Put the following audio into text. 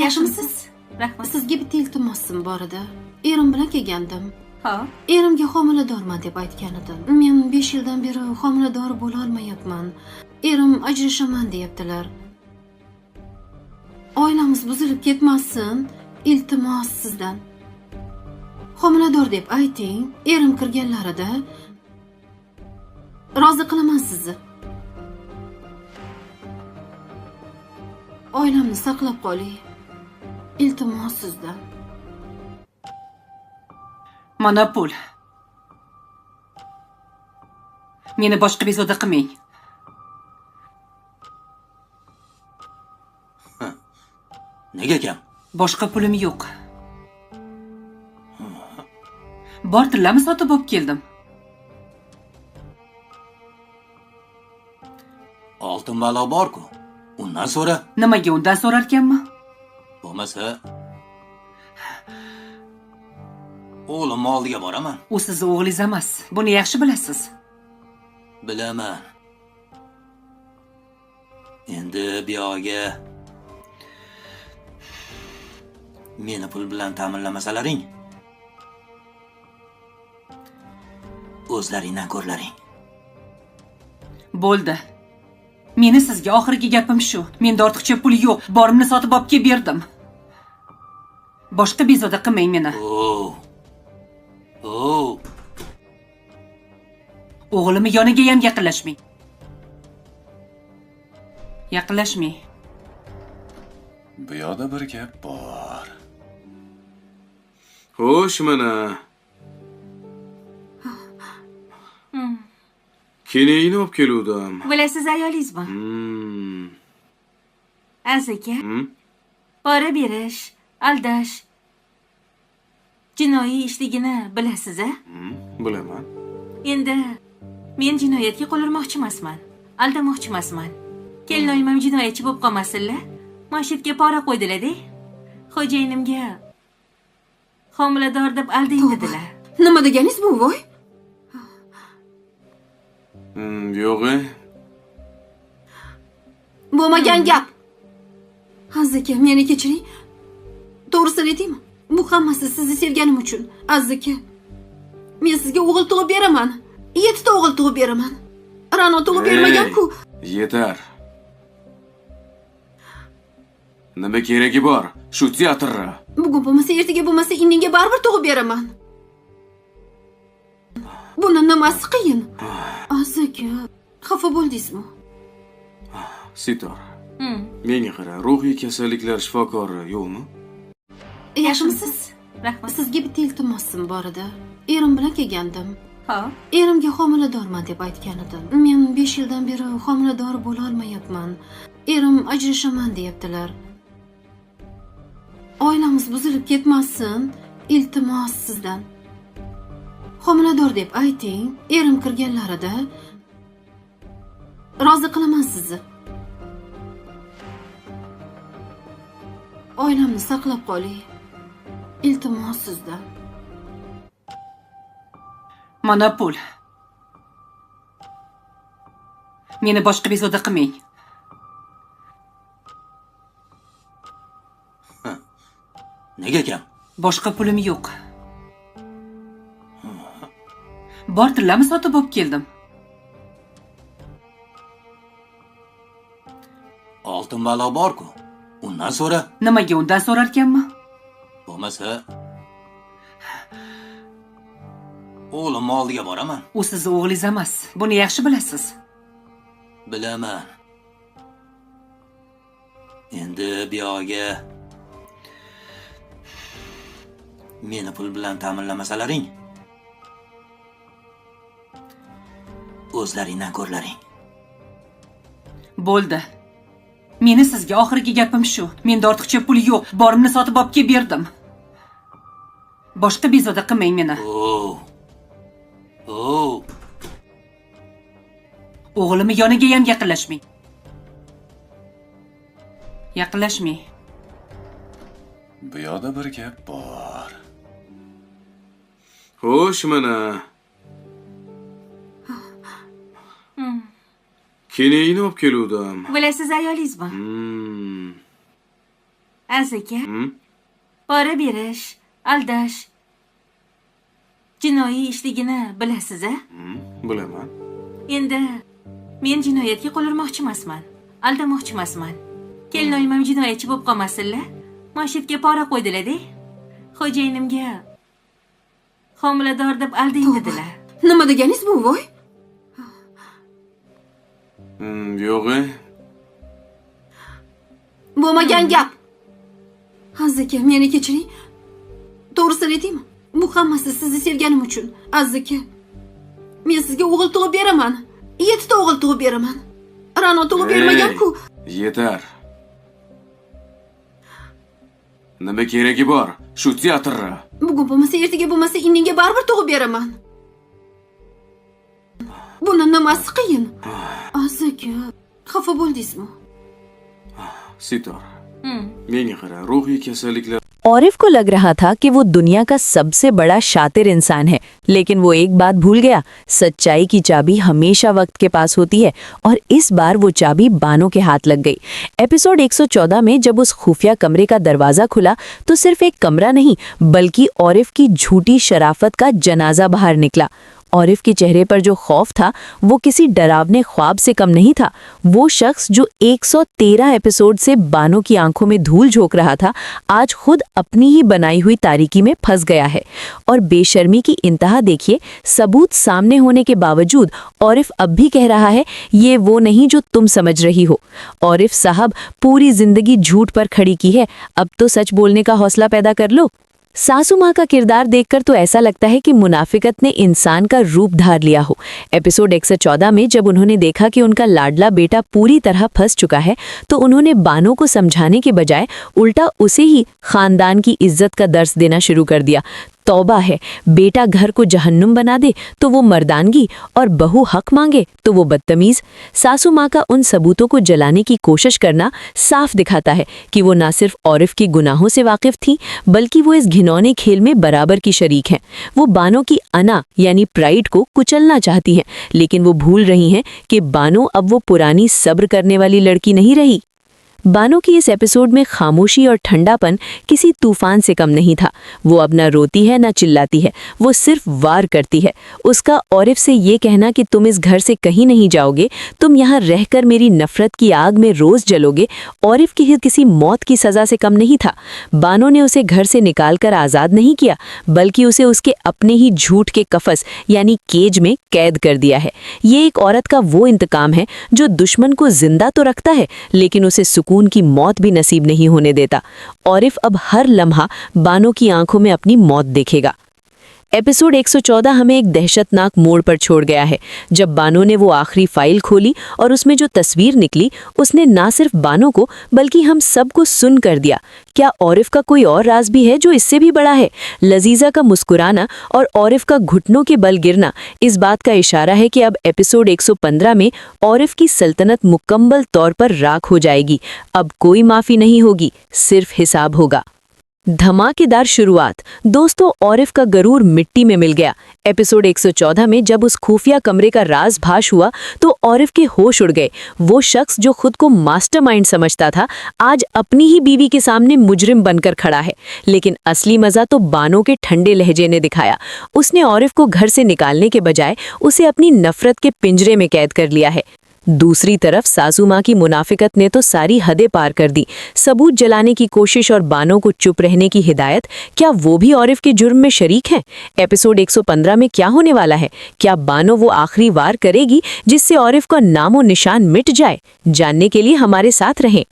Yaxshimisiz? Rahmat. Sizga bitta iltimosim bor edi. Erim bilan kelgandim. Ha? Erimga homiladorman deb aytgan edim. Men 5 yildan beri homilador bo'la olmayapman. Erim ajrashaman deyaptilar. Oilamiz buzilib ketmasin, iltimos sizdan. Homilador deb ayting, erim kirganlarida rozi qilaman sizni. Oilamni saqlab qoling. Iltimos sizdan. Mana pul. Meni boshqa bezovta qilmang. Nega ekan? Boshqa pulim yo'q. Bor tillarni sotib olib keldim. Oltin balo bor-ku. Undan so'ra. Nimaga undan so'rarkanman? Bo'lmasa o'g'lim oldiga boraman. U sizni o'g'lingiz emas. Buni yaxshi bilasiz. Bilaman. Endi buyoqqa meni pul bilan ta'minlamasalaring, o'zlaringdan ko'rlaring. Bo'ldi. Meni sizga oxirgi gapim shu. Menda ortiqcha pul yo'q. Borimni sotib olib kelib berdim. Boshqa bezovta qilmang meni. O'g'limni yoniga ham yaqinlashmang. Yaqinlashmang. Bu yoqda bir gap bor. Xo'sh, mana. Kelayni olib keluvdim. Bilasiz ayolingizmi? Azaka. Pora berish, aldash. Jinoiy ishligini bilasiz-a? Bilaman. Endi men jinoyatga qo'l urmoqchi emasman. Aldamoqchi emasman. Kelinoyim ham jinoyatchi bo'lib qolmasinlar. Mashitga pora qo'ydilar-da. Xo'jayinimga homilador deb aldang dedilar. Nima deganingiz bu, voy? Yo'q-e. Bo'lmagan gap. Azaka, meni kechiring. To'g'risini aytaymi? Bu hammasi sizni sevganim uchun. Azaka, men sizga o'g'il tug'ib beraman. 7 ta o'g'il tug'ib beraman. Ra'no tug'ib bermagan-ku. Yetar. Nima keragi bor? Shu teatrra. Bugun bo'lmasa, ertaga bo'lmasa, indinga baribir tug'ib beraman. Buni nimasi qiyin? Azaka, xafa bo'ldingizmi? Sitor. Menga qara, ruhiy kasalliklar shifokori yo'qmi? Yaxshimisiz? Rahmat. Sizga bitta iltimosim bor edi. Erim bilan kelgandim. Ha? Erimga homiladorman deb aytgan edim. Men 5 yildan beri homilador bo'la olmayapman. Erim ajrashaman deyaptilar. Oilamiz buzilib ketmasin, iltimos sizdan. Homilador deb ayting, erim kirganlarida rozi qilaman sizni. Oilamni saqlab qoling. Iltimos sizdan. Mana pul. Meni boshqa bezovta qilmang. Nega ekan? Boshqa pulim yo'q. Bor tillarni sotib olib keldim. Oltin balo bor-ku. Undan so'ra. Nimaga undan so'rarkanman? Bo'lmasa o'g'lim oldiga boraman. U sizni o'g'lingiz emas. Buni yaxshi bilasiz. Bilaman. Endi buyoqqa meni pul bilan ta'minlamasalaring, o'zlaringdan ko'rlaring. Bo'ldi. Meni sizga oxirgi gapim shu. Menda ortiqcha pul yo'q. Borimni sotib olib kelib berdim. Boshqa bezovta qilmang meni. O'g'limni yoniga ham yaqinlashmang. Yaqinlashmang. Bu yoqda bir gap bor. Xo'sh, mana. Kelayni olib keluvdim. Bilasiz ayolingizmi? Azaka, Hı? pora berish, aldash, jinoiy ishligini bilasiz-a? Bilaman. Endi men jinoyatga qo'l urmoqchi emasman, aldamoqchi emasman. Kelinoyim ham jinoyatchi bo'lib qolmasinlar. Mashitga pora qo'ydilar-da. Xo'jayinimga homilador deb aldang dedilar. Nima deganingiz bu, voy? Yo'q. Bo'lmagan gap. Aziz aka, meni kechiring. To'g'risini aytaymi? Bu hammasi sizni sevganim uchun. Aziz aka, men sizga o'g'il tug'ib beraman. 7 ta o'g'il tug'ib beraman. Ra'no tug'ib bermagan-ku. Yetar. Nima keragi bor? Shu teatrni. Bugun bo'lmasa, ertaga bo'lmasa, inningga baribir tug'ib beraman. Buni nimasi qiyin? Aziz aka, xafa bo'ldingizmi? Sitor. Menga qara, ruhiy kasalliklar औरिफ को लग रहा था कि वो दुनिया का सबसे बड़ा शातिर इंसान है, लेकिन वो एक बात भूल गया, सच्चाई की चाबी हमेशा वक्त के पास होती है और इस बार वो चाबी बानो के हाथ लग गई। एपिसोड 114 में जब उस खुफिया कमरे का दरवाजा खुला तो सिर्फ एक कमरा नहीं बल्कि औरिफ की झूठी शराफत का जनाजा बाहर निकला। औरिफ के चेहरे पर जो खौफ था वो किसी डरावने ख्वाब से कम नहीं था। वो शख्स जो 113 एपिसोड से बानो की आंखों में धूल झोंक रहा था, आज खुद अपनी ही बनाई हुई तारीकी में फंस गया है। और बेशर्मी की इंतहा देखिए, सबूत सामने होने के बावजूद औरिफ अब भी कह रहा है, ये वो नहीं जो तुम समझ रही हो। औरिफ साहब, पूरी जिंदगी झूठ पर खड़ी की है, अब तो सच बोलने का हौसला पैदा कर लो। सासू माँ का किरदार देखकर तो ऐसा लगता है कि मुनाफिकत ने इंसान का रूप धार लिया हो। एपिसोड 114 में जब उन्होंने देखा कि उनका लाडला बेटा पूरी तरह फंस चुका है तो उन्होंने बानो को समझाने के बजाय उल्टा उसे ही खानदान की इज्जत का दर्स देना शुरू कर दिया। तौबा है, बेटा घर को जहन्नुम बना दे तो वो मर्दानगी और बहू हक मांगे तो वो बदतमीज। सासू माँ का उन सबूतों को जलाने की कोशिश करना साफ दिखाता है कि वो ना सिर्फ औरिफ की गुनाहों से वाकिफ थी बल्कि वो इस घिनौने खेल में बराबर की शरीक हैं। वो बानो की अना यानी प्राइड को कुचलना चाहती हैं, लेकिन वो भूल रही हैं कि बानो अब वो पुरानी सब्र करने वाली लड़की नहीं रही। बानो की इस एपिसोड में खामोशी और ठंडापन किसी तूफान से कम नहीं था। वो अब ना रोती है ना चिल्लाती है, वो सिर्फ वार करती है। उसका औरिफ से ये कहना कि तुम इस घर से कहीं नहीं जाओगे, तुम यहाँ रहकर मेरी नफरत की आग में रोज जलोगे, औरिफ की किसी मौत की सजा से कम नहीं था। बानो ने उसे घर से निकालकर आज़ाद नहीं किया बल्कि उसे उसके अपने ही झूठ के कफस यानी केज में कैद कर दिया है। ये एक औरत का वो इंतकाम है जो दुश्मन को जिंदा तो रखता है लेकिन उसे सुकून की मौत भी नसीब नहीं होने देता। औरिफ अब हर लम्हा बानो की आंखों में अपनी मौत देखेगा। एपिसोड 114 हमें एक दहशतनाक मोड़ पर छोड़ गया है। जब बानो ने वो आखिरी फाइल खोली और उसमें जो तस्वीर निकली उसने ना सिर्फ बानो को बल्कि हम सबको सुन कर दिया। क्या औरिफ का कोई और राज भी है जो इससे भी बड़ा है? लजीजा का मुस्कुराना और औरिफ का घुटनों के बल गिरना इस बात का इशारा है कि अब एपिसोड 115 में औरिफ की सल्तनत मुकम्मल तौर पर राख हो जाएगी। अब कोई माफी नहीं होगी, सिर्फ हिसाब होगा। धमाकेदार शुरुआत। दोस्तों, औरिफ का गरूर मिट्टी में मिल गया। एपिसोड 114 में जब उस खुफिया कमरे का राज फाश हुआ तो औरिफ के होश उड़ गए। वो शख्स जो खुद को मास्टरमाइंड समझता था आज अपनी ही बीवी के सामने मुजरिम बनकर खड़ा है। लेकिन असली मजा तो बानो के ठंडे लहजे ने दिखाया। उसने औरिफ को घर से निकालने के बजाय उसे अपनी नफरत के पिंजरे में कैद कर लिया है। दूसरी तरफ सासू माँ की मुनाफिकत ने तो सारी हदें पार कर दी। सबूत जलाने की कोशिश और बानो को चुप रहने की हिदायत, क्या वो भी औरिफ के जुर्म में शरीक हैं? एपिसोड 115 में क्या होने वाला है? क्या बानो वो आखिरी वार करेगी जिससे औरिफ का नामो निशान मिट जाए? जानने के लिए हमारे साथ रहें।